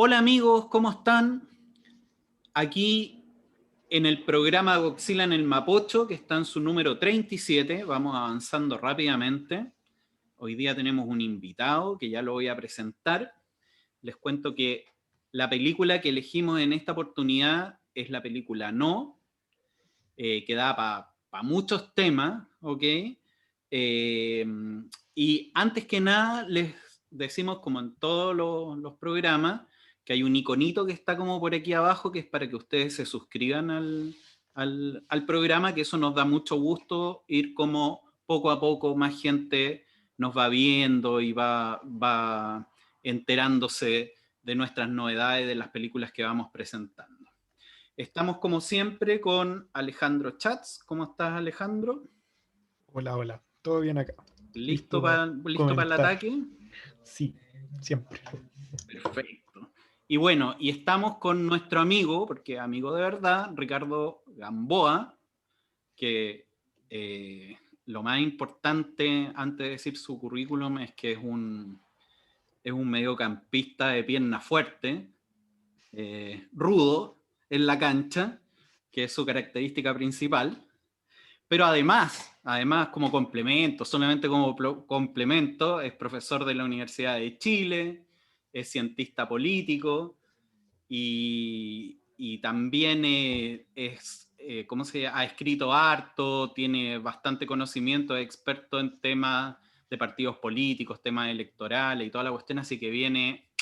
Hola amigos, ¿cómo están? Aquí en el programa Godzilla en el Mapocho, que está en su número 37, vamos avanzando rápidamente. Hoy día tenemos un invitado que ya lo voy a presentar. Les cuento que la película que elegimos en esta oportunidad es la película No, que da para muchos temas, ¿ok? Y antes que nada les decimos, como en todos los programas, que hay un iconito que está como por aquí abajo, que es para que ustedes se suscriban al programa, que eso nos da mucho gusto, ir como poco a poco más gente nos va viendo y va enterándose de nuestras novedades, de las películas que vamos presentando. Estamos como siempre con Alejandro Chats. ¿Cómo estás, Alejandro? Hola, hola. ¿Todo bien acá? ¿Listo ¿Listo para listo para el comentar? ataque? Sí, siempre. Perfecto. Y bueno, y estamos con nuestro amigo, porque amigo de verdad, Ricardo Gamboa, que lo más importante antes de decir su currículum es que es un mediocampista de pierna fuerte, rudo en la cancha, que es su característica principal. Pero además como complemento, solamente como complemento, es profesor de la Universidad de Chile, es cientista político y también ¿cómo se llama? Ha escrito harto, tiene bastante conocimiento, es experto en temas de partidos políticos, temas electorales y toda la cuestión, así que viene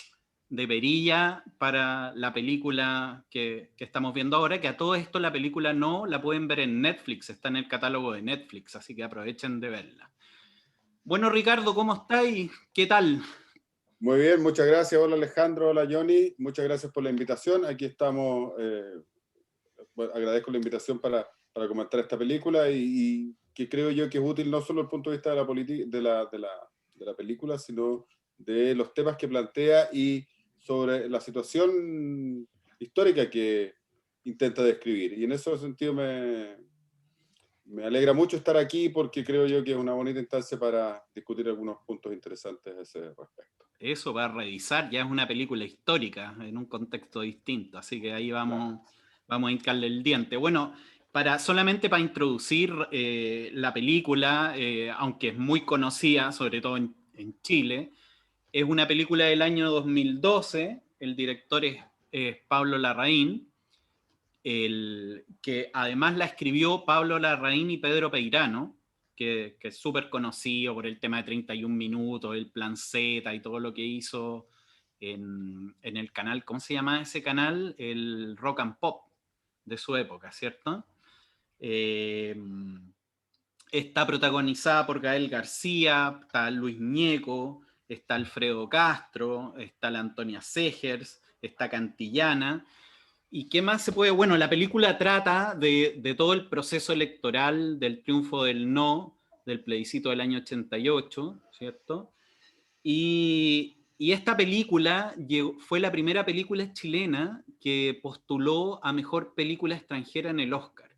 de perilla para la película que estamos viendo ahora, que a todo esto la película No la pueden ver en Netflix, está en el catálogo de Netflix, así que aprovechen de verla. Bueno, Ricardo, ¿cómo estáis? ¿Qué tal? Muy bien, muchas gracias. Hola Alejandro, hola Johnny, muchas gracias por la invitación. Aquí estamos, bueno, agradezco la invitación para comentar esta película y que creo yo que es útil no solo desde el punto de vista de la película, sino de los temas que plantea y sobre la situación histórica que intenta describir. Y en ese sentido me alegra mucho estar aquí porque creo yo que es una bonita instancia para discutir algunos puntos interesantes a ese respecto. Eso para revisar, ya es una película histórica en un contexto distinto, así que ahí Claro. vamos a hincarle el diente. Bueno, solamente para introducir la película, aunque es muy conocida, sobre todo en Chile, es una película del año 2012, el director es Pablo Larraín, que además la escribió Pablo Larraín y Pedro Peirano, que es súper conocido por el tema de 31 minutos, el Plan Z y todo lo que hizo en el canal, ¿cómo se llama ese canal? El Rock and Pop de su época, ¿cierto? Eh, Está protagonizada por Gael García, está Luis Ñeco, está Alfredo Castro, está la Antonia Segers, está Cantillana. ¿Y qué más se puede? Bueno, la película trata de todo el proceso electoral, del triunfo del no, del plebiscito del año 88, ¿cierto? Y esta película fue la primera película chilena que postuló a mejor película extranjera en el Oscar.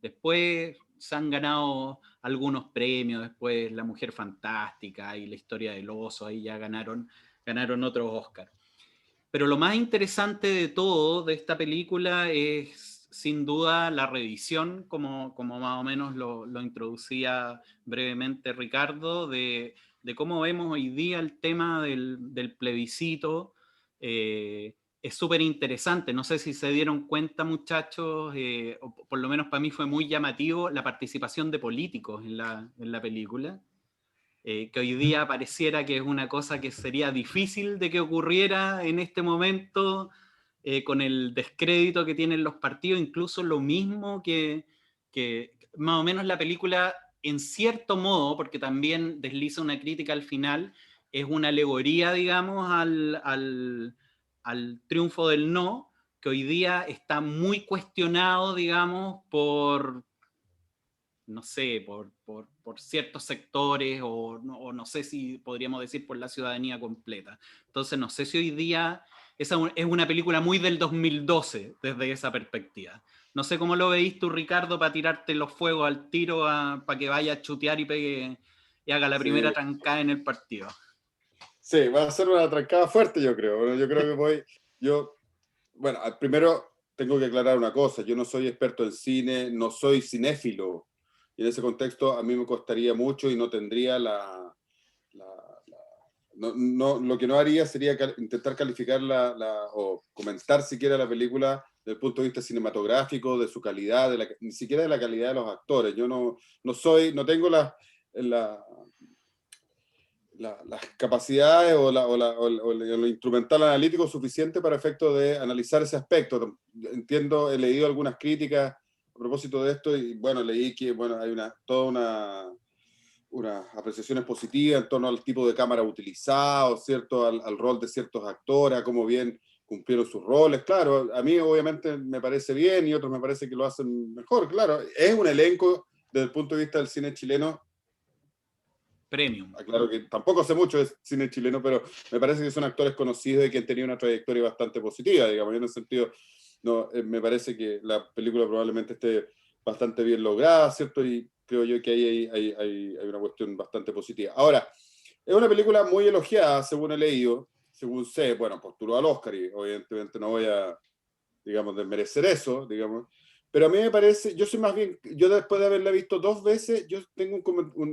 Después se han ganado algunos premios, después La Mujer Fantástica y La Historia del Oso, ahí ya ganaron otros Oscar. Pero lo más interesante de todo de esta película es sin duda la reedición, como más o menos lo introducía brevemente Ricardo, de cómo vemos hoy día el tema del plebiscito. Es súper interesante, no sé si se dieron cuenta muchachos, o por lo menos para mí fue muy llamativo la participación de políticos en la película. Que hoy día pareciera que es una cosa que sería difícil de que ocurriera en este momento, con el descrédito que tienen los partidos, incluso lo mismo que más o menos la película, en cierto modo, porque también desliza una crítica al final, es una alegoría, digamos, al triunfo del no, que hoy día está muy cuestionado, digamos, no sé, por ciertos sectores o no sé si podríamos decir por la ciudadanía completa. Entonces no sé si hoy día esa es una película muy del 2012 desde esa perspectiva. No sé cómo lo veís tú, Ricardo, para tirarte los fuegos al tiro, para que vaya a chutear y pegue y haga la primera Sí, trancada en el partido. sí, va a ser una trancada fuerte, yo creo. Bueno, yo creo que bueno, primero tengo que aclarar una cosa, yo no soy experto en cine, no soy cinéfilo, y en ese contexto a mí me costaría mucho y no tendría lo que no haría sería intentar calificar o comentar siquiera la película desde el punto de vista cinematográfico, de su calidad, ni siquiera de la calidad de los actores. Yo no tengo las capacidades o lo instrumental analítico suficiente para efecto de analizar ese aspecto. Entiendo, he leído algunas críticas a propósito de esto y bueno, leí que bueno, hay toda unas apreciaciones positivas en torno al tipo de cámara utilizado, ¿cierto? Al rol de ciertos actores, a cómo bien cumplieron sus roles. Claro, a mí obviamente me parece bien y otros me parece que lo hacen mejor. Claro, es un elenco desde el punto de vista del cine chileno. Premium. Claro que tampoco sé mucho de cine chileno, pero me parece que son actores conocidos y que han tenido una trayectoria bastante positiva, digamos. En ese sentido, no, me parece que la película probablemente esté bastante bien lograda, ¿cierto? Y creo yo que ahí hay una cuestión bastante positiva. Ahora, es una película muy elogiada, según he leído, según sé, bueno, postuló al Oscar y evidentemente no voy a, digamos, desmerecer eso, digamos. Pero a mí me parece, yo soy más bien, yo después de haberla visto 2 veces, yo tengo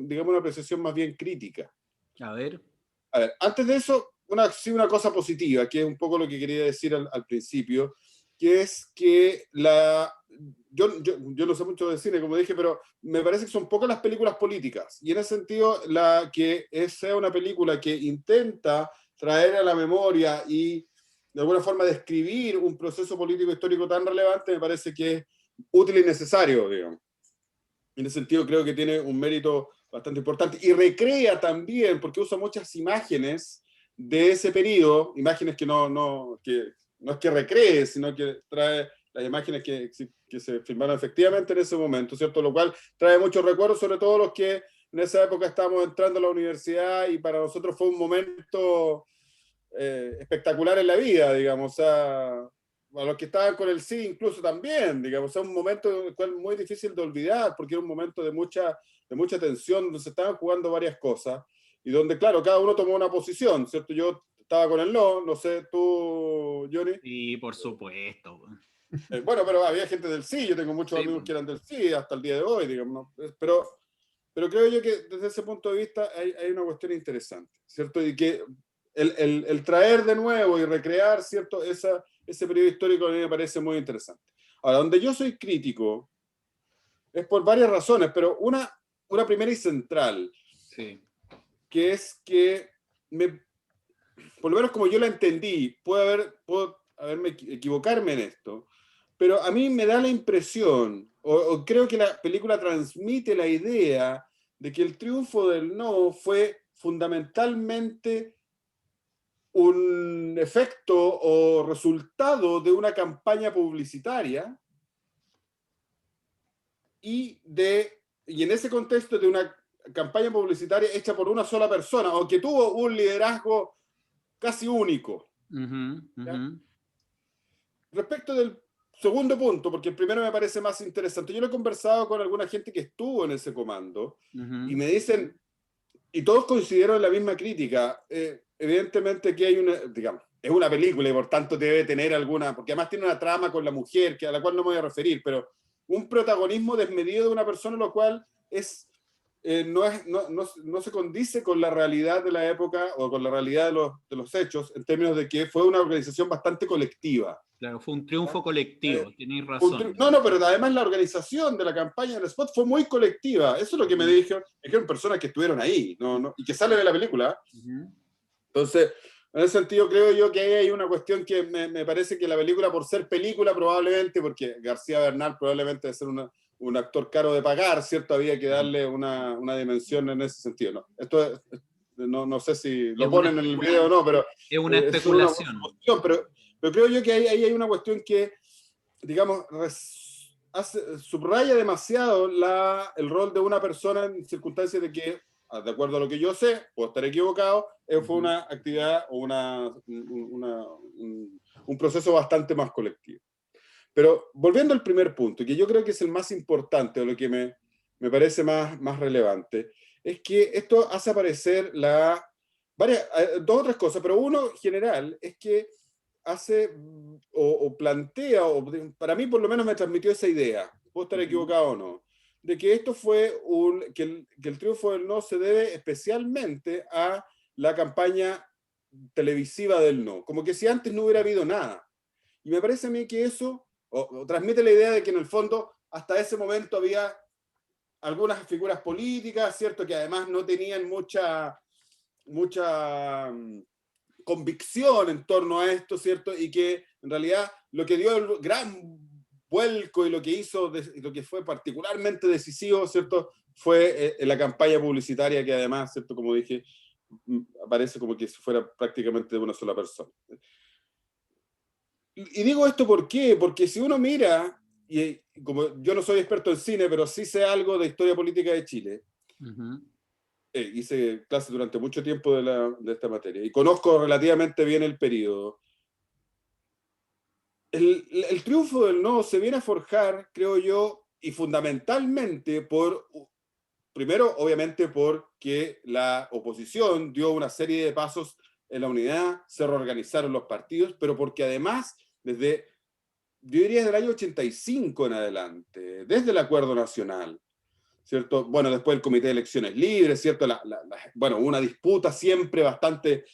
digamos, una apreciación más bien crítica. A ver, antes de eso, una cosa positiva, que es un poco lo que quería decir al principio, que es que yo no sé mucho de cine, como dije, pero me parece que son pocas las películas políticas. Y en ese sentido, sea una película que intenta traer a la memoria y de alguna forma describir un proceso político histórico tan relevante, me parece que es útil y necesario, digamos. En ese sentido creo que tiene un mérito bastante importante y recrea también, porque usa muchas imágenes de ese periodo, imágenes que no es que recree, sino que trae las imágenes que se filmaron efectivamente en ese momento, ¿cierto? Lo cual trae muchos recuerdos, sobre todo los que en esa época estábamos entrando a la universidad y para nosotros fue un momento espectacular en la vida, digamos, o sea, a los que estaban con el sí incluso también, digamos, es un momento el cual muy difícil de olvidar, porque era un momento de mucha tensión, donde se estaban jugando varias cosas, y donde, claro, cada uno tomó una posición, ¿cierto? Yo estaba con el no sé, tú, Johnny. sí, por supuesto. Bueno, pero había gente del sí, yo tengo muchos Sí, amigos que eran del sí hasta el día de hoy, digamos, ¿no? Pero creo yo que desde ese punto de vista hay una cuestión interesante, ¿cierto? Y que el traer de nuevo y recrear, ¿cierto? Ese periodo histórico a mí me parece muy interesante. Ahora, donde yo soy crítico es por varias razones, pero una primera y central, sí. que es que, por lo menos como yo la entendí, puedo equivocarme en esto, pero a mí me da la impresión, o creo que la película transmite la idea de que el triunfo del no fue fundamentalmente un efecto o resultado de una campaña publicitaria y en ese contexto de una campaña publicitaria hecha por una sola persona o que tuvo un liderazgo casi único. Respecto del segundo punto, porque el primero me parece más interesante, yo lo he conversado con alguna gente que estuvo en ese comando y me dicen, y todos coincidieron en la misma crítica, evidentemente que hay digamos, es una película y por tanto debe tener alguna, porque además tiene una trama con la mujer, a la cual no me voy a referir, pero un protagonismo desmedido de una persona, lo cual no se condice con la realidad de la época o con la realidad de los hechos, en términos de que fue una organización bastante colectiva. Claro, fue un triunfo colectivo, tenéis razón. No, pero además la organización de la campaña del spot fue muy colectiva. Eso es lo que me dijeron personas que estuvieron ahí, y que salen de la película. Entonces, en ese sentido creo yo que ahí hay una cuestión que me parece que la película, por ser película probablemente, porque García Bernal probablemente debe ser un actor caro de pagar, ¿cierto? Había que darle una dimensión en ese sentido. ¿No? Esto no sé si lo ponen en el video o no, pero es una especulación. Pero creo yo que ahí hay una cuestión que, digamos, subraya demasiado el rol de una persona en circunstancias de que, de acuerdo a lo que yo sé, puedo estar equivocado, fue una actividad o un proceso bastante más colectivo. Pero volviendo al primer punto, que yo creo que es el más importante, o lo que me parece más relevante, es que esto hace aparecer dos o tres cosas, pero uno general es que hace o plantea, para mí por lo menos me transmitió esa idea, puedo estar equivocado o no, de que esto fue que el triunfo del no se debe especialmente a la campaña televisiva del no, como que si antes no hubiera habido nada. Y me parece a mí que eso o transmite la idea de que en el fondo hasta ese momento había algunas figuras políticas, ¿cierto? Que además no tenían mucha convicción en torno a esto, ¿cierto? Y que en realidad lo que dio el gran vuelco y lo que hizo, lo que fue particularmente decisivo, ¿cierto? Fue la campaña publicitaria que además, ¿cierto? Como dije, aparece como que fuera prácticamente de una sola persona. Y digo esto ¿por qué? Porque si uno mira, y como yo no soy experto en cine, pero sí sé algo de historia política de Chile, hice clases durante mucho tiempo de esta materia, y conozco relativamente bien el periodo. El triunfo del no se viene a forjar, creo yo, y fundamentalmente primero, obviamente, porque la oposición dio una serie de pasos en la unidad, se reorganizaron los partidos, pero porque además, yo diría desde el año 85 en adelante, desde el Acuerdo Nacional, ¿cierto? Bueno, después el Comité de Elecciones Libres, ¿cierto? Bueno, una disputa siempre bastante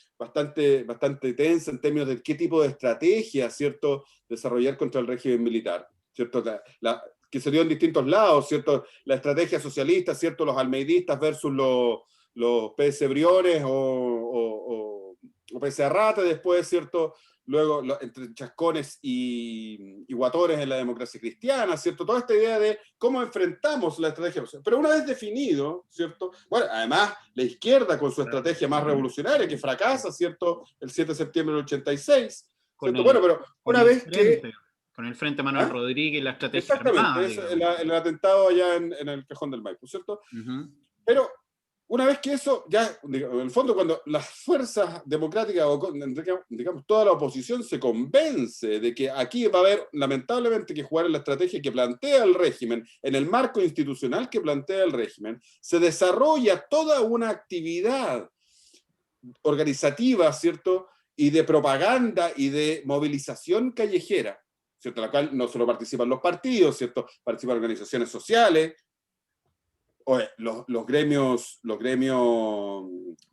tensa en términos de qué tipo de estrategia, ¿cierto?, desarrollar contra el régimen militar, ¿cierto? Que se dio en distintos lados, ¿cierto? La estrategia socialista, ¿cierto? Los almeidistas versus los PS Briones o PS Arrate, después, ¿cierto? Luego entre chascones y guatores en la democracia cristiana, ¿cierto? Toda esta idea de cómo enfrentamos la estrategia. Pero una vez definido, ¿cierto? Bueno, además, la izquierda con su estrategia más revolucionaria, que fracasa, ¿cierto? El 7 de septiembre del 86, ¿cierto? Bueno, pero una vez que... Con el Frente Manuel Rodríguez y la estrategia armada. Exactamente, el atentado allá en el Cajón del Maipo, ¿cierto? Pero una vez que eso, ya, en el fondo, cuando las fuerzas democráticas, o digamos, toda la oposición se convence de que aquí va a haber, lamentablemente, que jugar en la estrategia que plantea el régimen, en el marco institucional que plantea el régimen, se desarrolla toda una actividad organizativa, ¿cierto? Y de propaganda y de movilización callejera, ¿cierto? En la cual no solo participan los partidos, ¿cierto? Participan organizaciones sociales, los gremios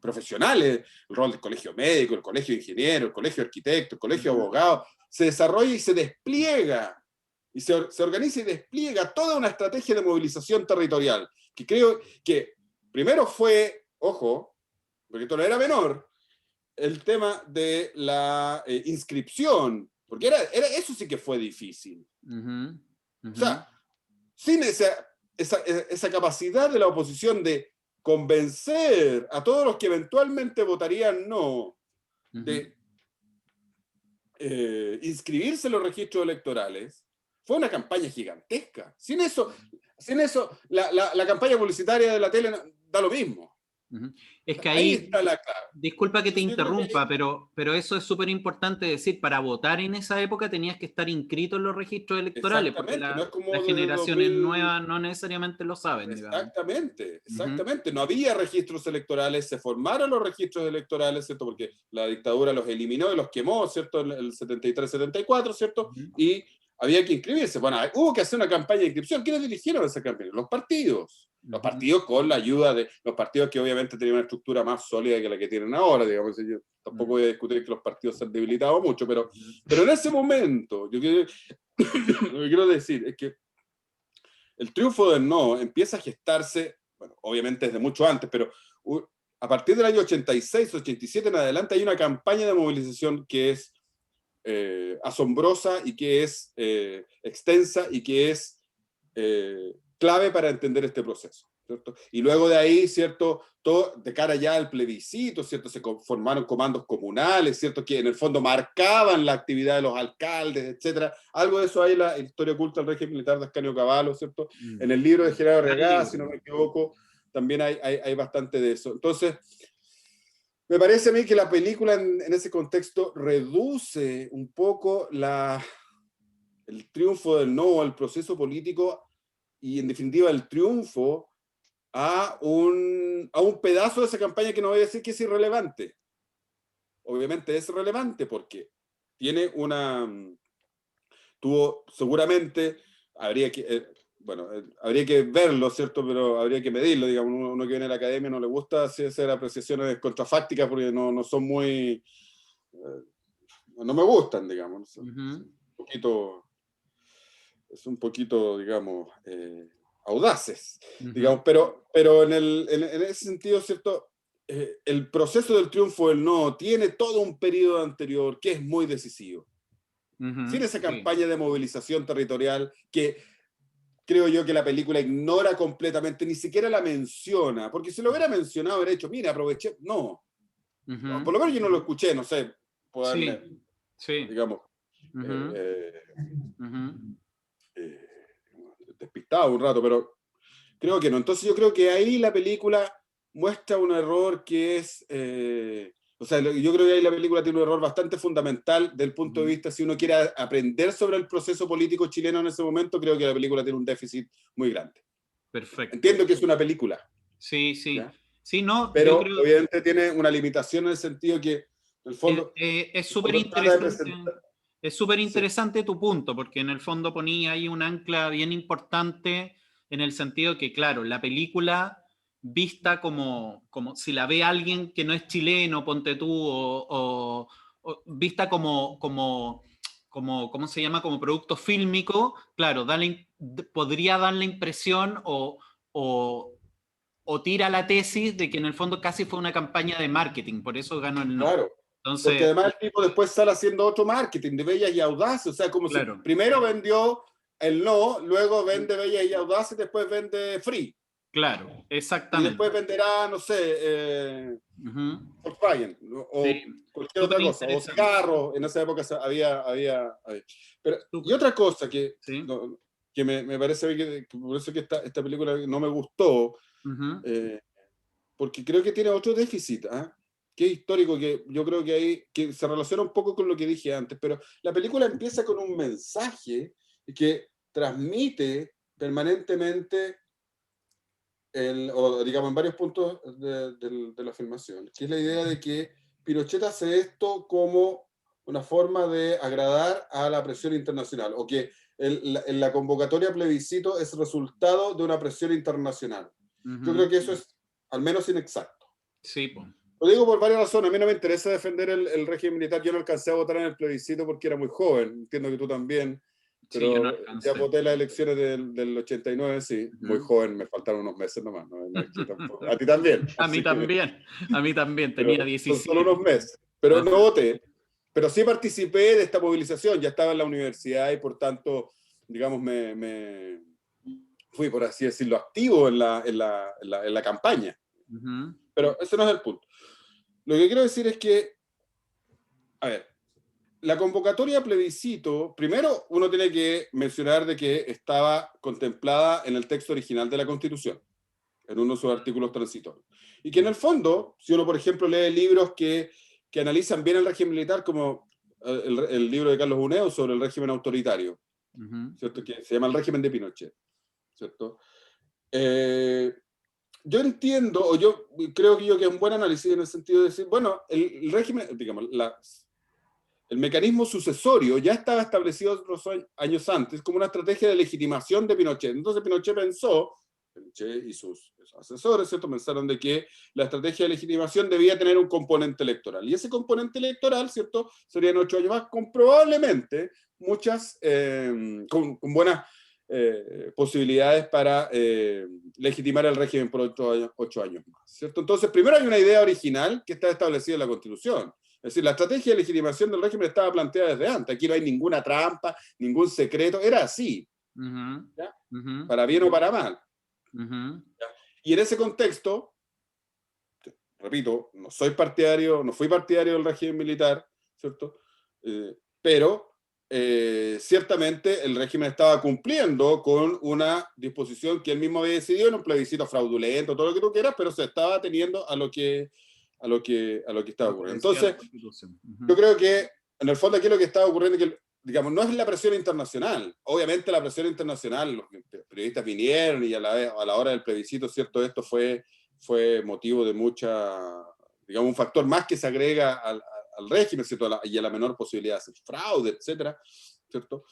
profesionales, el rol del colegio médico, el colegio de ingenieros, el colegio de arquitectos, el colegio de abogados, se desarrolla y se despliega, y se organiza y despliega toda una estrategia de movilización territorial, que creo que primero fue, ojo, porque esto no era menor, el tema de la inscripción, porque eso sí que fue difícil. O sea, sin esa capacidad de la oposición de convencer a todos los que eventualmente votarían no, de inscribirse en los registros electorales, fue una campaña gigantesca. Sin eso la campaña publicitaria de la tele da lo mismo. Es que ahí está la clave. Disculpa que te interrumpa, pero eso es súper importante decir. Para votar en esa época tenías que estar inscrito en los registros electorales, porque no es como las generaciones nuevas no necesariamente lo saben. Exactamente. No había registros electorales, se formaron los registros electorales, ¿cierto? Porque la dictadura los eliminó y los quemó, ¿cierto? En el 73-74, ¿cierto? Y había que inscribirse. Bueno, hubo que hacer una campaña de inscripción. ¿Quiénes dirigieron esa campaña? Los partidos. Los partidos con la ayuda de los partidos que obviamente tenían una estructura más sólida que la que tienen ahora, digamos. Yo tampoco voy a discutir que los partidos se han debilitado mucho, pero en ese momento, lo que quiero decir es que el triunfo del no empieza a gestarse, bueno, obviamente desde mucho antes, pero a partir del año 86, 87 en adelante hay una campaña de movilización que es asombrosa y que es extensa y que es clave para entender este proceso, ¿cierto? Y luego de ahí, ¿cierto? Todo de cara ya al plebiscito, ¿cierto? Se formaron comandos comunales, ¿cierto? Que en el fondo marcaban la actividad de los alcaldes, etcétera. Algo de eso hay en la historia oculta del régimen militar de Ascanio Cavallo, ¿cierto? En el libro de Gerardo Regá, si no me equivoco, también hay bastante de eso. Entonces, me parece a mí que la película en ese contexto reduce un poco el triunfo del no, el proceso político y en definitiva el triunfo a un pedazo de esa campaña que no voy a decir que es irrelevante. Obviamente es relevante porque tiene tuvo seguramente, habría que, habría que verlo, ¿cierto? Pero habría que medirlo, digamos, uno que viene a la academia no le gusta hacer apreciaciones contrafácticas porque no son muy, no me gustan, digamos, es un poquito, digamos, audaces, digamos, pero en ese sentido, ¿cierto? El proceso del triunfo del no tiene todo un periodo anterior que es muy decisivo. Sin esa campaña de movilización territorial que creo yo que la película ignora completamente, ni siquiera la menciona, porque si lo hubiera mencionado, hubiera dicho, mira, aproveché. No, por lo menos yo no lo escuché, no sé, puedo darme, digamos, despistado un rato, pero creo que no. Entonces yo creo que ahí la película muestra un error que es... o sea, yo creo que ahí la película tiene un error bastante fundamental del punto de vista, si uno quiere aprender sobre el proceso político chileno en ese momento, creo que la película tiene un déficit muy grande. Perfecto. Entiendo que es una película. Sí. ¿Ya? Sí, no, pero yo creo... obviamente tiene una limitación en el sentido que, en el fondo... es súper interesante. Es súper interesante tu punto, porque en el fondo ponía ahí un ancla bien importante en el sentido que, claro, la película vista como si la ve alguien que no es chileno, ponte tú, o vista como, ¿cómo se llama? Como producto fílmico, claro, podría dar la impresión o tira la tesis de que en el fondo casi fue una campaña de marketing, por eso ganó el no. Claro. Entonces, porque además el tipo después sale haciendo otro marketing de Bellas y Audaces, o sea, como claro. si primero vendió el no, luego vende Bellas y Audaces y después vende Free. Claro, exactamente. Y después venderá, no sé, Volkswagen o cualquier otra cosa, o cigarros, en esa época había. Pero, y otra cosa que me parece que por eso que esta película no me gustó, porque creo que tiene otro déficit, que es histórico, que yo creo que ahí que se relaciona un poco con lo que dije antes, pero la película empieza con un mensaje que transmite permanentemente, o digamos en varios puntos de la filmación, que es la idea de que Pinochet hace esto como una forma de agradar a la presión internacional, o que la convocatoria a plebiscito es resultado de una presión internacional. Yo creo que eso es al menos inexacto. Sí, pues. Lo digo por varias razones. A mí no me interesa defender el régimen militar. Yo no alcancé a votar en el plebiscito porque era muy joven. Entiendo que tú también. Pero sí, no ya voté las elecciones del 89, sí. Muy joven, me faltaron unos meses nomás. A ti también. A mí también. A mí también. Tenía 17. Son solo unos meses. Pero no voté. Pero sí participé de esta movilización. Ya estaba en la universidad y por tanto, digamos, me fui, por así decirlo, activo en la campaña. Pero ese no es el punto. Lo que quiero decir es que, a ver, la convocatoria a plebiscito, primero uno tiene que mencionar de que estaba contemplada en el texto original de la Constitución, en uno de sus artículos transitorios. Y que en el fondo, si uno, por ejemplo, lee libros que analizan bien el régimen militar, como el libro de Carlos Uneo sobre el régimen autoritario, ¿cierto? Que se llama El régimen de Pinochet, ¿cierto? Yo entiendo, o yo creo que es un buen análisis en el sentido de decir, bueno, el régimen, digamos, el mecanismo sucesorio ya estaba establecido otros años antes como una estrategia de legitimación de Pinochet. Entonces Pinochet y sus asesores, ¿cierto?, pensaron de que la estrategia de legitimación debía tener un componente electoral. Y ese componente electoral, ¿cierto?, serían 8 años más, con probablemente muchas, con buenas posibilidades para legitimar el régimen por 8 años más, ¿cierto? Entonces, primero hay una idea original que está establecida en la Constitución. Es decir, la estrategia de legitimación del régimen estaba planteada desde antes. Aquí no hay ninguna trampa, ningún secreto. Era así. Para bien o para mal. Y en ese contexto, repito, no fui partidario del régimen militar, ¿cierto? Pero ciertamente el régimen estaba cumpliendo con una disposición que él mismo había decidido en un plebiscito fraudulento, todo lo que tú quieras, pero se estaba ateniendo a lo que estaba ocurriendo. Entonces, yo creo que en el fondo aquí lo que estaba ocurriendo es que, digamos, no es la presión internacional. Obviamente la presión internacional, los periodistas vinieron y a la hora del plebiscito, ¿cierto? Esto fue motivo de mucha, digamos, un factor más que se agrega al régimen, ¿cierto? Y a la menor posibilidad de hacer fraude, etcétera, ¿cierto?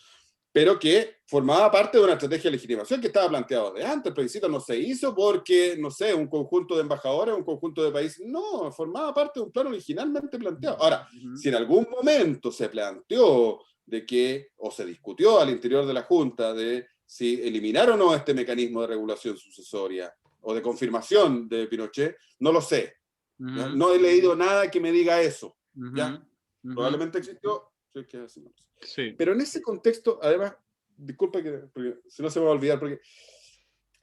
Pero que formaba parte de una estrategia de legitimación que estaba planteado de antes. El plebiscito no se hizo porque, no sé, un conjunto de embajadores, un conjunto de países, no, formaba parte de un plan originalmente planteado. Ahora, si en algún momento se planteó de que, o se discutió al interior de la Junta de si eliminar o no este mecanismo de regulación sucesoria o de confirmación de Pinochet, no lo sé. ¿Ya? No he leído nada que me diga eso. ¿Ya? Probablemente existió, sí, que así, no lo sé. Sí. Pero en ese contexto, además, disculpa que porque si no se me va a olvidar, porque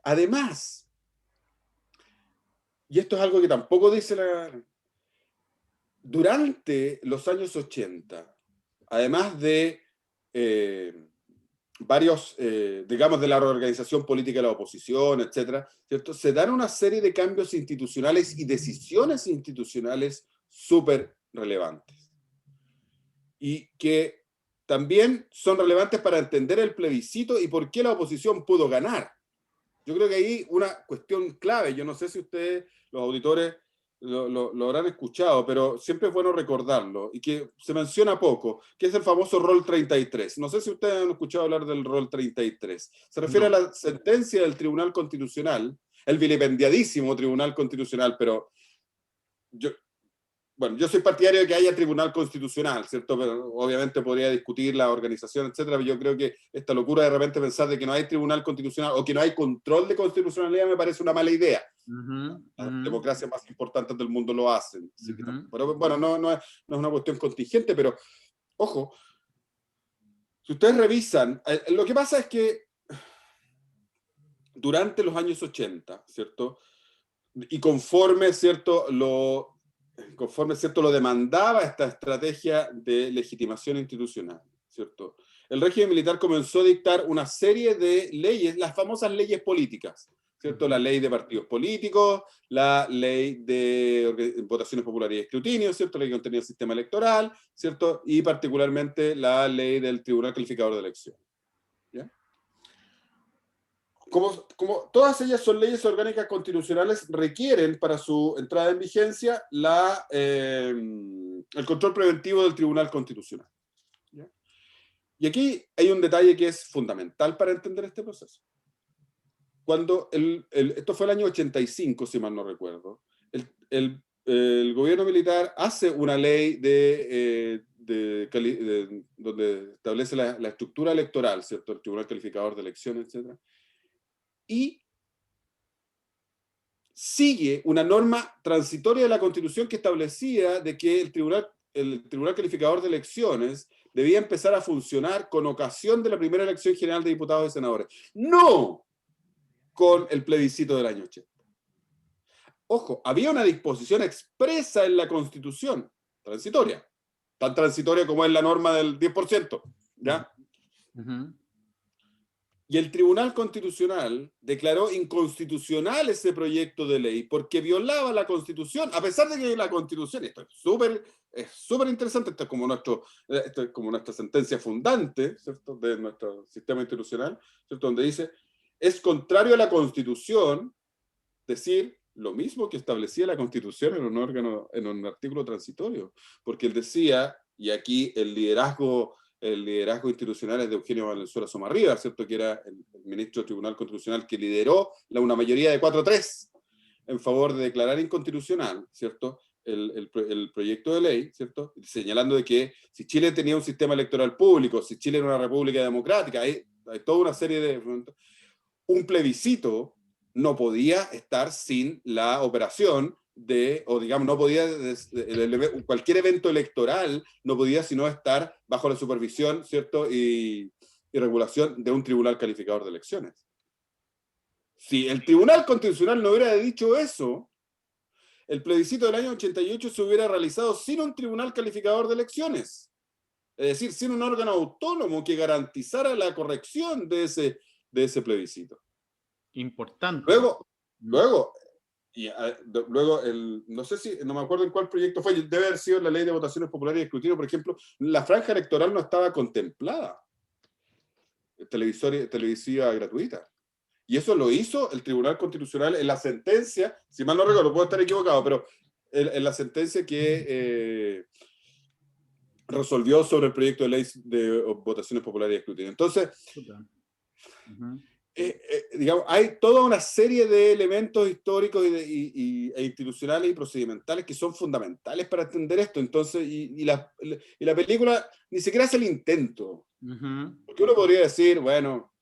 además, y esto es algo que tampoco dice durante los años 80, además de varios, digamos, de la reorganización política de la oposición, etcétera, ¿cierto? Se dan una serie de cambios institucionales y decisiones institucionales súper relevantes. Y que también son relevantes para entender el plebiscito y por qué la oposición pudo ganar. Yo creo que ahí una cuestión clave, yo no sé si ustedes, los auditores, lo habrán escuchado, pero siempre es bueno recordarlo, y que se menciona poco, que es el famoso rol 33. No sé si ustedes han escuchado hablar del rol 33. Se refiere a la sentencia del Tribunal Constitucional, el vilipendiadísimo Tribunal Constitucional, pero yo soy partidario de que haya tribunal constitucional, ¿cierto? Pero obviamente podría discutir la organización, etcétera, pero yo creo que esta locura de repente pensar de que no hay tribunal constitucional o que no hay control de constitucionalidad me parece una mala idea. Las democracias más importantes del mundo lo hacen. Pero bueno, no es una cuestión contingente, pero ojo, si ustedes revisan, lo que pasa es que durante los años 80, ¿cierto? Y conforme, ¿cierto? Lo demandaba esta estrategia de legitimación institucional, ¿cierto? El régimen militar comenzó a dictar una serie de leyes, las famosas leyes políticas, ¿cierto? La ley de partidos políticos, la ley de votaciones populares y escrutinio, ¿cierto? La ley que contenía el sistema electoral, ¿cierto? Y particularmente la ley del Tribunal Calificador de Elecciones. ¿Ya? Como todas ellas son leyes orgánicas constitucionales, requieren para su entrada en vigencia el control preventivo del Tribunal Constitucional. ¿Ya? Y aquí hay un detalle que es fundamental para entender este proceso. Cuando esto fue el año 85, si mal no recuerdo, el gobierno militar hace una ley donde establece la estructura electoral, ¿cierto? El Tribunal Calificador de Elecciones, etc. Y sigue una norma transitoria de la Constitución que establecía de que el Tribunal Calificador de Elecciones debía empezar a funcionar con ocasión de la primera elección general de diputados y senadores. ¡No! Con el plebiscito del año 80. Ojo, había una disposición expresa en la Constitución, transitoria, tan transitoria como es la norma del 10%, ¿ya? Y el Tribunal Constitucional declaró inconstitucional ese proyecto de ley porque violaba la Constitución, a pesar de que la Constitución, esto es súper interesante, esto es como nuestra sentencia fundante, ¿cierto? De nuestro sistema institucional, ¿cierto? Donde dice, es contrario a la Constitución decir lo mismo que establecía la Constitución en un artículo transitorio, porque él decía, y aquí el liderazgo institucional es de Eugenio Valenzuela Somarriba, ¿cierto? Que era el ministro del Tribunal Constitucional que lideró una mayoría de 4-3 en favor de declarar inconstitucional, ¿cierto? El proyecto de ley, ¿cierto? Señalando de que si Chile tenía un sistema electoral público, si Chile era una república democrática, hay toda una serie de... Un plebiscito no podía estar sin la operación o digamos, no podía, cualquier evento electoral no podía sino estar bajo la supervisión, ¿cierto? Y regulación de un tribunal calificador de elecciones. Si el Tribunal Constitucional no hubiera dicho eso, el plebiscito del año 88 se hubiera realizado sin un tribunal calificador de elecciones. Es decir, sin un órgano autónomo que garantizara la corrección de ese plebiscito. Importante. Luego, no sé si, no me acuerdo en cuál proyecto fue, debe haber sido la ley de votaciones populares y escrutinio, por ejemplo, la franja electoral no estaba contemplada, televisiva gratuita. Y eso lo hizo el Tribunal Constitucional en la sentencia, si mal no recuerdo, puedo estar equivocado, pero en la sentencia que resolvió sobre el proyecto de ley de votaciones populares y escrutinio. Entonces, digamos, hay toda una serie de elementos históricos e institucionales y procedimentales que son fundamentales para entender esto. Entonces, y la película ni siquiera hace el intento. Porque uno podría decir, bueno,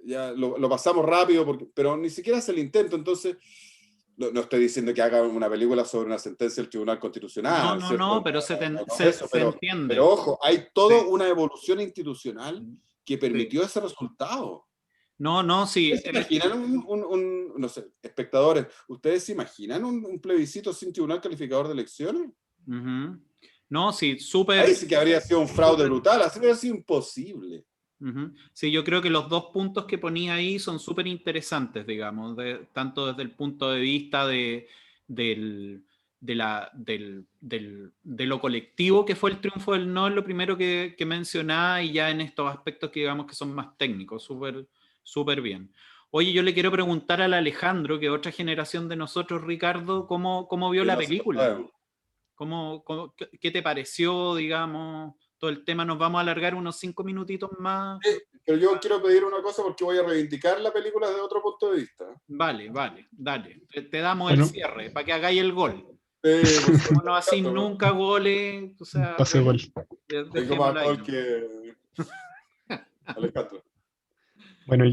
ya lo pasamos rápido, pero ni siquiera hace el intento. Entonces, no estoy diciendo que haga una película sobre una sentencia del Tribunal Constitucional, No, pero se entiende. Pero ojo, hay toda una evolución institucional que permitió ese resultado. Sí. ¿Ustedes se imaginan no sé, espectadores, ¿ustedes se imaginan un plebiscito sin tribunal calificador de elecciones? No, sí, súper. Ahí sí que habría sido un fraude brutal, así habría sido imposible. Sí, yo creo que los dos puntos que ponía ahí son súper interesantes, digamos, tanto desde el punto de vista de lo colectivo que fue el triunfo del no, es lo primero que mencionaba, y ya en estos aspectos que digamos que son más técnicos, súper bien. Oye, yo le quiero preguntar al Alejandro, que es otra generación de nosotros, Ricardo, ¿cómo vio la película? ¿Qué te pareció, digamos, todo el tema? Nos vamos a alargar unos 5 minutitos más. Pero yo quiero pedir una cosa porque voy a reivindicar la película desde otro punto de vista. Vale, dale. Te damos el cierre para que hagáis el gol. Como no así nunca goles. O sea, pase gol. Tengo más gol que Alejandro. Bueno,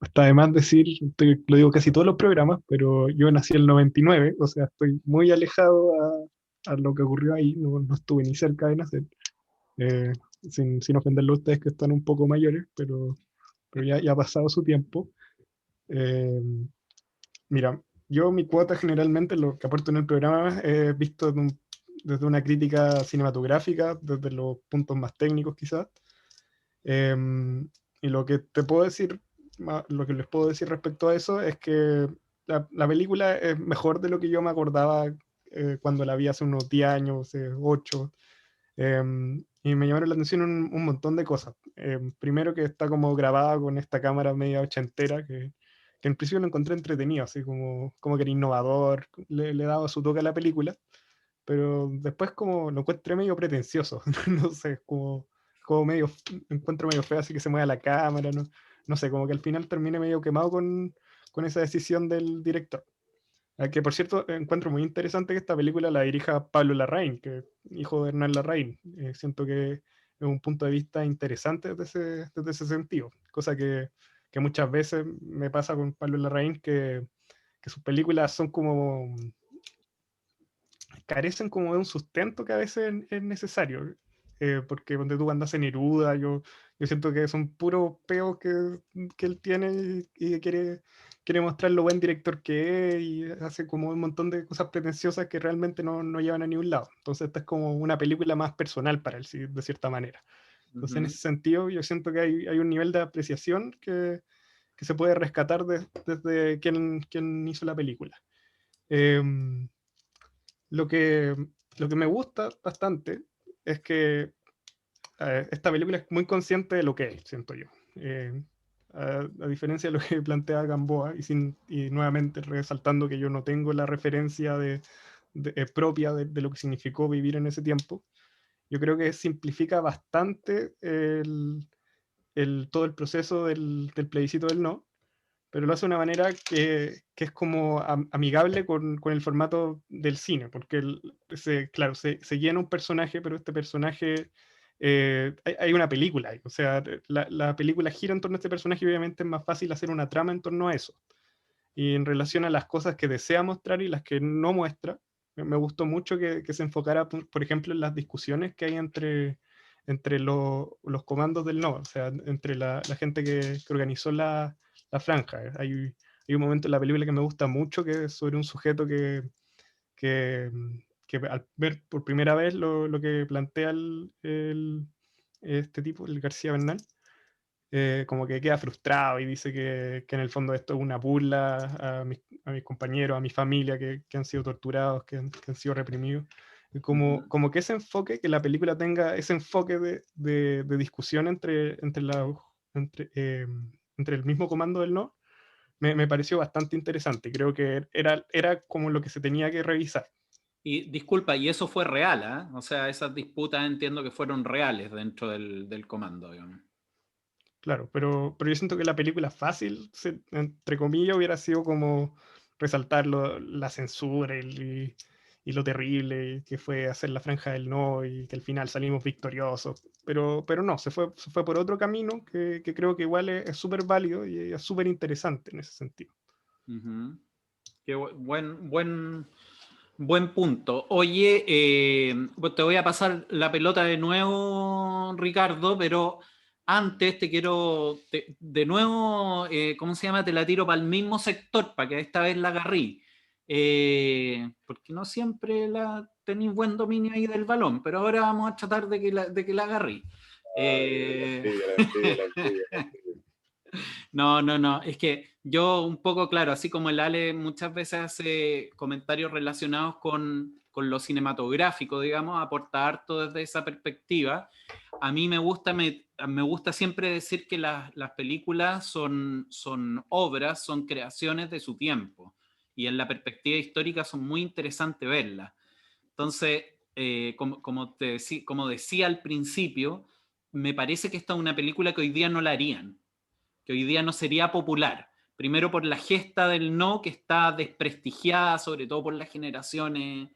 está de más decir, lo digo casi todos los programas, pero yo nací en el 99, o sea, estoy muy alejado a lo que ocurrió ahí, no estuve ni cerca de nacer, sin ofenderlo a ustedes que están un poco mayores, pero ya ha pasado su tiempo. Mira, yo mi cuota generalmente, lo que aporto en el programa, es visto desde una crítica cinematográfica, desde los puntos más técnicos quizás. Y lo que te puedo decir, lo que les puedo decir respecto a eso es que la película es mejor de lo que yo me acordaba cuando la vi hace unos 10 años, 8. Y me llamaron la atención un montón de cosas. Primero que está como grabada con esta cámara media ochentera, que en principio lo encontré entretenido, así como que era innovador, le daba su toque a la película, pero después como lo encontré medio pretencioso, no sé, como medio, encuentro medio feo así que se mueva la cámara, no sé, como que al final termine medio quemado con esa decisión del director. Que por cierto, encuentro muy interesante que esta película la dirija Pablo Larraín, que es hijo de Hernán Larraín. Siento que es un punto de vista interesante desde ese sentido, cosa que muchas veces me pasa con Pablo Larraín, que sus películas son como carecen como de un sustento que a veces es necesario, porque donde tú andas en Neruda, yo siento que son puros peos que él tiene y quiere mostrar lo buen director que es, y hace como un montón de cosas pretenciosas que realmente no llevan a ningún lado. Entonces esta es como una película más personal para él, de cierta manera. Entonces en ese sentido yo siento que hay un nivel de apreciación que se puede rescatar desde quien hizo la película. Lo que me gusta bastante es que esta película es muy consciente de lo que es, siento yo. A diferencia de lo que plantea Gamboa, y nuevamente resaltando que yo no tengo la referencia propia de lo que significó vivir en ese tiempo, yo creo que simplifica bastante todo el proceso del plebiscito del no, pero lo hace de una manera que es como amigable con el formato del cine, porque claro, se llena un personaje, pero este personaje, hay una película ahí, o sea, la película gira en torno a este personaje y obviamente es más fácil hacer una trama en torno a eso. Y en relación a las cosas que desea mostrar y las que no muestra, me gustó mucho que se enfocara, por ejemplo, en las discusiones que hay entre los comandos del no, o sea, entre la gente que organizó la franja. Hay un momento en la película que me gusta mucho, que es sobre un sujeto que al ver por primera vez lo que plantea este tipo, el García Bernal, como que queda frustrado y dice que en el fondo esto es una burla a mis compañeros, a mi familia que han sido torturados, que han sido reprimidos. Y como que ese enfoque, que la película tenga ese enfoque de discusión entre el mismo comando del no, me pareció bastante interesante. Creo que era como lo que se tenía que revisar. Y disculpa, y eso fue real, ¿eh? O sea, esas disputas entiendo que fueron reales dentro del comando, digamos. Claro, pero yo siento que la película fácil, entre comillas, hubiera sido como resaltar la censura y lo terrible que fue hacer la franja del no y que al final salimos victoriosos. Pero no, se fue por otro camino que creo que igual es súper válido y es súper interesante en ese sentido. Uh-huh. Qué buen punto. Oye, pues te voy a pasar la pelota de nuevo, Ricardo, pero antes te quiero, de nuevo, ¿cómo se llama? Te la tiro para el mismo sector, para que esta vez la agarrí. Porque no siempre tenéis buen dominio ahí del balón, pero ahora vamos a tratar de que la agarrí. La envidia. No, es que yo un poco, claro, así como el Ale muchas veces hace comentarios relacionados con lo cinematográfico, digamos, aporta harto desde esa perspectiva. A mí me gusta siempre decir que las películas son obras, son creaciones de su tiempo, y en la perspectiva histórica son muy interesantes verlas. Entonces, como decía al principio, me parece que esta es una película que hoy día no la harían, que hoy día no sería popular. Primero por la gesta del no, que está desprestigiada, sobre todo por las generaciones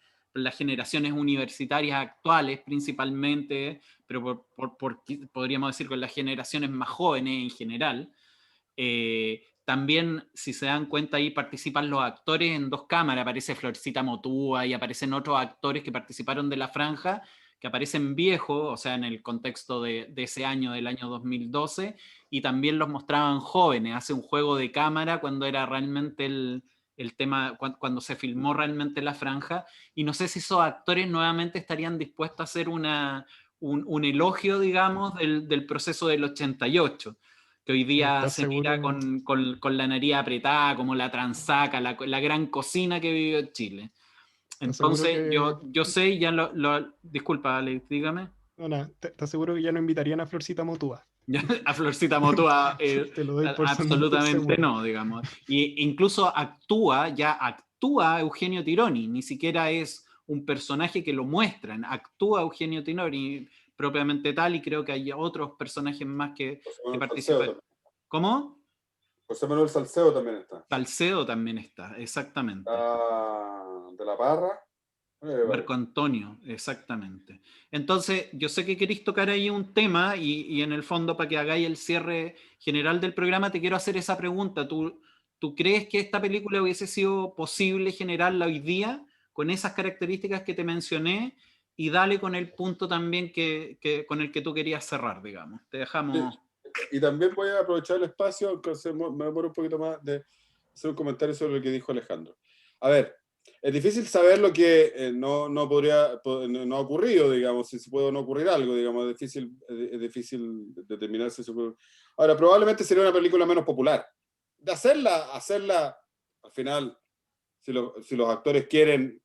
universitarias actuales principalmente, pero podríamos decir con las generaciones más jóvenes en general. También, si se dan cuenta, ahí participan los actores en dos cámaras. Aparece Florcita Motúa y aparecen otros actores que participaron de la franja, que aparecen viejos, o sea, en el contexto de ese año, del año 2012, y también los mostraban jóvenes. Hace un juego de cámara cuando era realmente el tema, cuando se filmó realmente la franja, y no sé si esos actores nuevamente estarían dispuestos a hacer un elogio, digamos, del proceso del 88, que hoy día ¿Estás se mira seguro? con la nariz apretada, como la transaca, la gran cocina que vivió Chile. ¿Estás seguro Entonces, que... yo sé, ya disculpa, Alex, dígame. No, no, ¿estás seguro que ya no invitarían a Florcita Motúa? A Florcita Motúa, Te lo doy por absolutamente seguro. no, digamos. Y incluso actúa Eugenio Tironi, ni siquiera es un personaje que lo muestran, actúa Eugenio Tironi propiamente tal, y creo que hay otros personajes más que participan. ¿Cómo? José Manuel Salcedo también está. Salcedo también está, exactamente. De la Parra. Marco Antonio, exactamente. Entonces, yo sé que queréis tocar ahí un tema y en el fondo, para que hagáis el cierre general del programa, te quiero hacer esa pregunta. ¿Tú crees que esta película hubiese sido posible generarla hoy día con esas características que te mencioné? Y dale con el punto también con el que tú querías cerrar, digamos. Te dejamos... Sí. Y también voy a aprovechar el espacio, aunque me demoro un poquito más, de hacer un comentario sobre lo que dijo Alejandro. A ver, es difícil saber lo que no ha ocurrido, digamos, si se puede o no ocurrir algo, digamos, es difícil determinar si se puede. Ahora, probablemente sería una película menos popular. De hacerla, al final, si los actores quieren,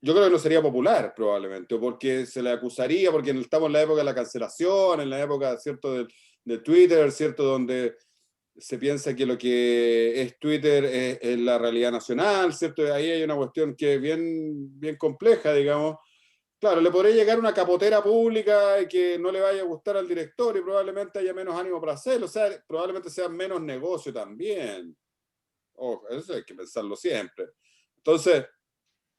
yo creo que no sería popular, probablemente, o porque se le acusaría, porque estamos en la época de la cancelación, en la época, ¿cierto?, de Twitter, ¿cierto?, donde se piensa que lo que es Twitter es la realidad nacional, ¿cierto? Ahí hay una cuestión que es bien compleja, digamos. Claro, le podría llegar una capotera pública y que no le vaya a gustar al director y probablemente haya menos ánimo para hacerlo, o sea, probablemente sea menos negocio también. Ojo, eso hay que pensarlo siempre. Entonces,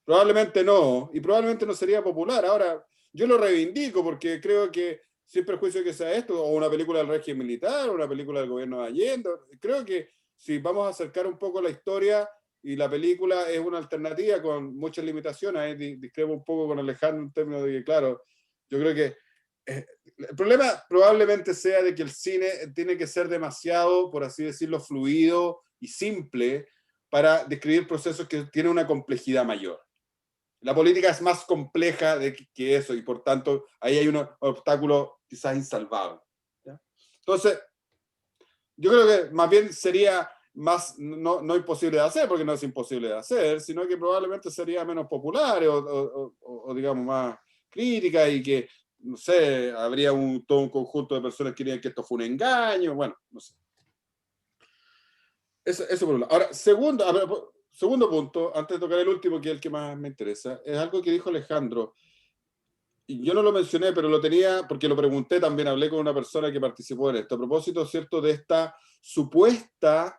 probablemente no, y probablemente no sería popular. Ahora, yo lo reivindico porque creo que, sin perjuicio que sea esto, o una película del régimen militar, o una película del gobierno de Allende, creo que si vamos a acercar un poco la historia y la película es una alternativa con muchas limitaciones, ahí discrepo un poco con Alejandro en términos de que, claro, yo creo que el problema probablemente sea de que el cine tiene que ser demasiado, por así decirlo, fluido y simple para describir procesos que tienen una complejidad mayor. La política es más compleja que eso y por tanto ahí hay un obstáculo quizás insalvable. ¿Ya? Entonces, yo creo que más bien sería más, no imposible de hacer, porque no es imposible de hacer, sino que probablemente sería menos popular o digamos más crítica y que, no sé, habría todo un conjunto de personas que dirían que esto fue un engaño, bueno, no sé. Eso por un lado. Ahora, segundo, segundo punto, antes de tocar el último, que es el que más me interesa, es algo que dijo Alejandro. Y yo no lo mencioné, pero lo tenía porque lo pregunté también, hablé con una persona que participó en esto. A propósito, ¿cierto?, de esta supuesta...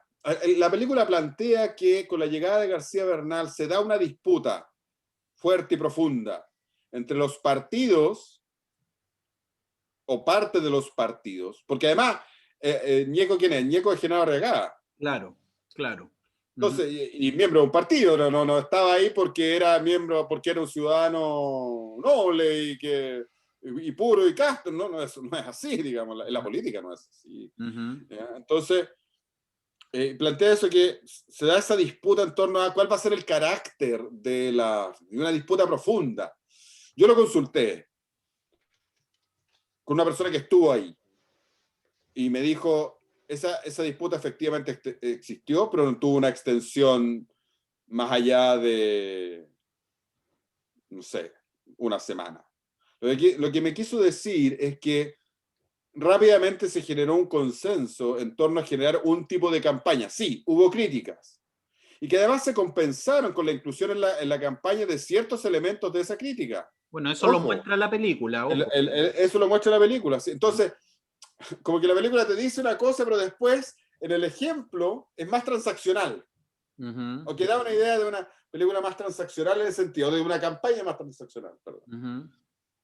La película plantea que con la llegada de García Bernal se da una disputa fuerte y profunda entre los partidos o parte de los partidos, porque además, Ñeco, ¿quién es? Ñeco es Genaro Arriagada. Claro, claro. Entonces, y miembro de un partido, no estaba ahí porque era miembro, porque era un ciudadano noble y puro y casto, no es así, digamos, en la política no es así. Entonces, plantea eso, que se da esa disputa en torno a cuál va a ser el carácter de una disputa profunda. Yo lo consulté con una persona que estuvo ahí y me dijo, esa disputa efectivamente existió, pero no tuvo una extensión más allá de, no sé, una semana. Lo que me quiso decir es que rápidamente se generó un consenso en torno a generar un tipo de campaña. Sí, hubo críticas. Y que además se compensaron con la inclusión en la campaña de ciertos elementos de esa crítica. Bueno, eso lo muestra la película. Eso lo muestra la película. Entonces, como que la película te dice una cosa, pero después, en el ejemplo, es más transaccional. O que da una idea de una película más transaccional en el sentido, de una campaña más transaccional. Perdón.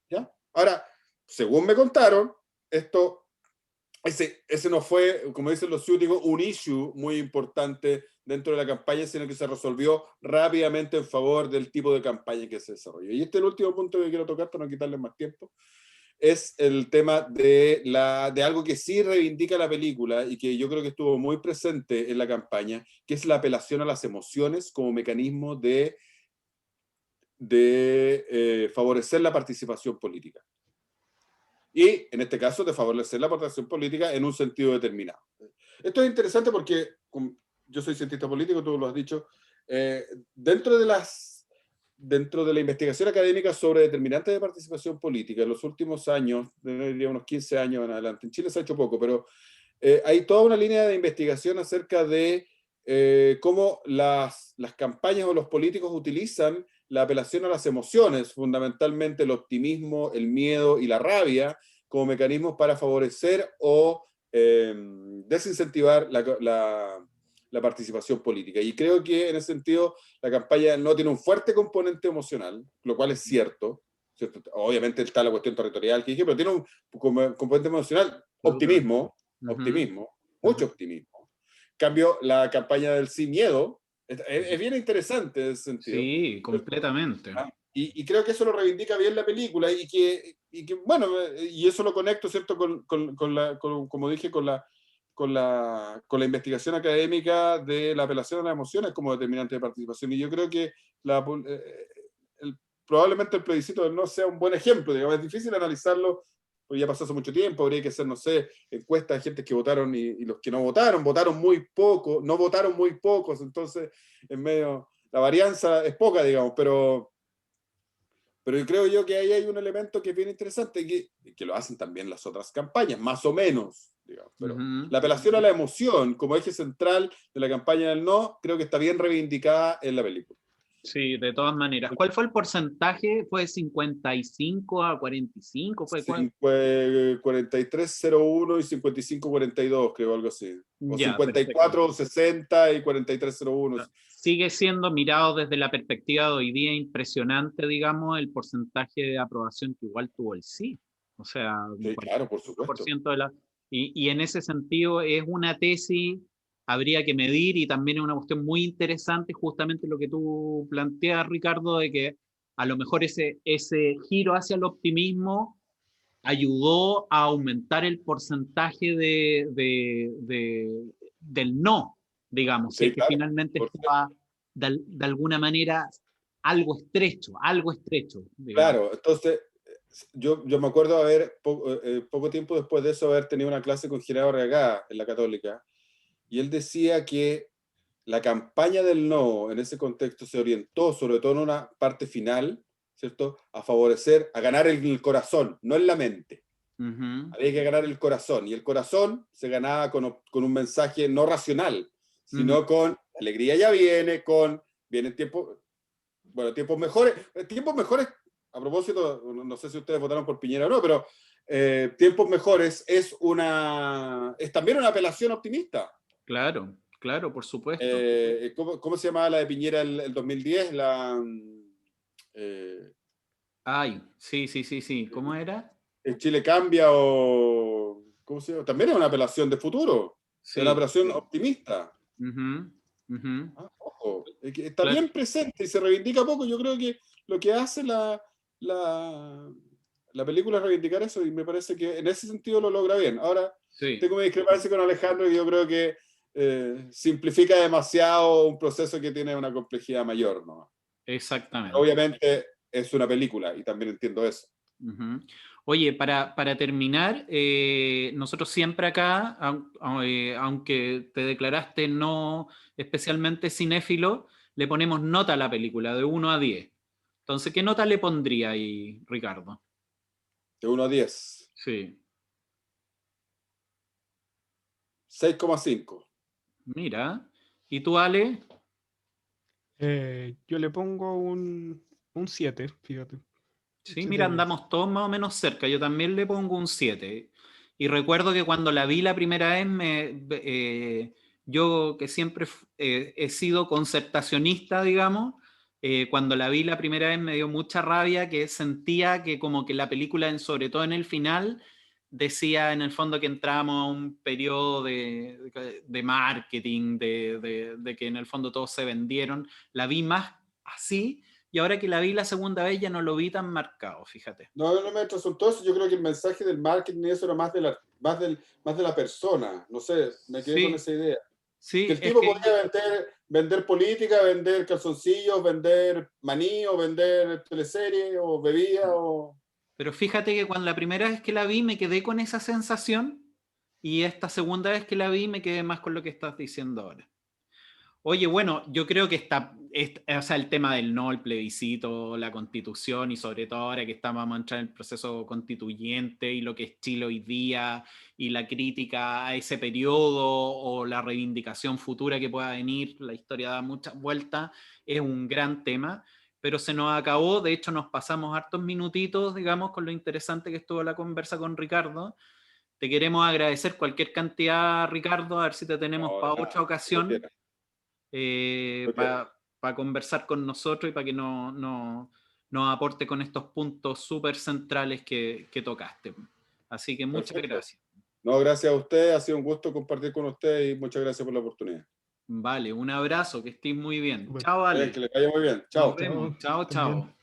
¿Ya? Ahora, según me contaron, ese no fue, como dicen los ciúticos, un issue muy importante dentro de la campaña, sino que se resolvió rápidamente en favor del tipo de campaña que se desarrolló. Y este es el último punto que quiero tocar para no quitarles más tiempo. Es el tema de algo que sí reivindica la película y que yo creo que estuvo muy presente en la campaña, que es la apelación a las emociones como mecanismo de favorecer la participación política. Y, en este caso, de favorecer la participación política en un sentido determinado. Esto es interesante porque, yo soy cientista político, tú lo has dicho, dentro de la investigación académica sobre determinantes de participación política, en los últimos años, diría unos 15 años en adelante, en Chile se ha hecho poco, pero hay toda una línea de investigación acerca de cómo las campañas o los políticos utilizan la apelación a las emociones, fundamentalmente el optimismo, el miedo y la rabia, como mecanismos para favorecer o desincentivar la participación política. Y creo que en ese sentido la campaña no tiene un fuerte componente emocional, lo cual es cierto. Obviamente está la cuestión territorial que dije, pero tiene un componente emocional, optimismo, mucho optimismo. En cambio, la campaña del sin miedo es bien interesante en ese sentido. Sí, completamente. Y creo que eso lo reivindica bien la película y que bueno, y eso lo conecto, ¿cierto?, como dije, con la investigación académica de la apelación a las emociones como determinante de participación. Y yo creo que probablemente el plebiscito no sea un buen ejemplo, digamos, es difícil analizarlo, porque ya pasó hace mucho tiempo, habría que hacer, no sé, encuestas de gente que votaron y los que no votaron muy poco, no votaron muy pocos, entonces en medio, la varianza es poca, digamos, pero creo yo que ahí hay un elemento que es bien interesante y que lo hacen también las otras campañas, más o menos, digamos, pero la apelación a la emoción como eje central de la campaña del no, creo que está bien reivindicada en la película. Sí, de todas maneras. ¿Cuál fue el porcentaje? ¿Fue 55 a 45? ¿Fue cuál? 43-01 y 55-42, creo, algo así. O Ya, 54-60 y 43-01. Sigue siendo mirado desde la perspectiva de hoy día impresionante, digamos, el porcentaje de aprobación que igual tuvo el sí. O sea, sí, claro, por supuesto. Y en ese sentido es una tesis, habría que medir, y también es una cuestión muy interesante justamente lo que tú planteas, Ricardo, de que a lo mejor ese giro hacia el optimismo ayudó a aumentar el porcentaje del no, digamos, Sí, que claro, finalmente estaba de alguna manera algo estrecho, digamos. Claro, entonces yo me acuerdo poco tiempo después de eso haber tenido una clase con Gerardo Arriagada en la Católica, y él decía que la campaña del no en ese contexto se orientó, sobre todo en una parte final, ¿cierto?, a favorecer, a ganar el corazón, no en la mente. Había que ganar el corazón, y el corazón se ganaba con un mensaje no racional, sino con alegría ya viene, con vienen tiempos, bueno, tiempos mejores, a propósito, no sé si ustedes votaron por Piñera o no, pero tiempos mejores es también una apelación optimista. Claro, claro, por supuesto. ¿Cómo se llamaba la de Piñera el 2010? Ay, sí. ¿Cómo era? El Chile cambia o... ¿Cómo se llama? También es una apelación de futuro, es una Sí, apelación sí. optimista. Ujú, ujú. Ojo, es que está Claro, bien presente y se reivindica poco. Yo creo que lo que hace la película es reivindicar eso y me parece que en ese sentido lo logra bien. Ahora, sí, tengo mi discrepancia con Alejandro y yo creo que simplifica demasiado un proceso que tiene una complejidad mayor, ¿no? exactamente. Obviamente es una película y también entiendo eso. Ujú. Oye, para terminar, nosotros siempre acá, aunque te declaraste no especialmente cinéfilo, le ponemos nota a la película, de 1 a 10. Entonces, ¿qué nota le pondría ahí, Ricardo? De 1 a 10. Sí, 6,5. mira. ¿Y tú, Ale? Yo le pongo un 7, fíjate. Sí, 7 mira, de 10. andamos todos más o menos cerca. Yo también le pongo un 7. Y recuerdo que cuando la vi la primera vez, yo que siempre he sido concertacionista, digamos, cuando la vi la primera vez me dio mucha rabia, que sentía que como que la película, sobre todo en el final, decía en el fondo que entramos a un periodo de marketing, de que en el fondo todos se vendieron. La vi más así. Y ahora que la vi la segunda vez ya no lo vi tan marcado, fíjate. No me resultó eso. Yo creo que el mensaje del marketing y eso era más de la persona. No sé, me quedé con Sí, esa idea. Que sí, el es tipo que, podía vender política, vender calzoncillos, vender maní, o vender teleserie, o bebida, o... pero fíjate que cuando la primera vez que la vi me quedé con esa sensación y esta segunda vez que la vi me quedé más con lo que estás diciendo ahora. Oye, bueno, yo creo que o sea, el tema del no, el plebiscito, la constitución y sobre todo ahora que vamos a entrar en el proceso constituyente y lo que es Chile hoy día y la crítica a ese periodo o la reivindicación futura que pueda venir, la historia da muchas vueltas, es un gran tema, pero se nos acabó, de hecho nos pasamos hartos minutitos, digamos, con lo interesante que estuvo la conversa con Ricardo. Te queremos agradecer cualquier cantidad, Ricardo, a ver si te tenemos No, para de otra nada, lo ocasión quiera, lo quiera. para conversar con nosotros y para que nos aporte con estos puntos súper centrales que tocaste. Así que muchas Perfecto. gracias. No, gracias a usted, ha sido un gusto compartir con usted y muchas gracias por la oportunidad. Vale, un abrazo, que estés muy bien. Súper. Chao, Ale. Que le vaya muy bien. Nos Chao. vemos. Chao, Chao, también. chao.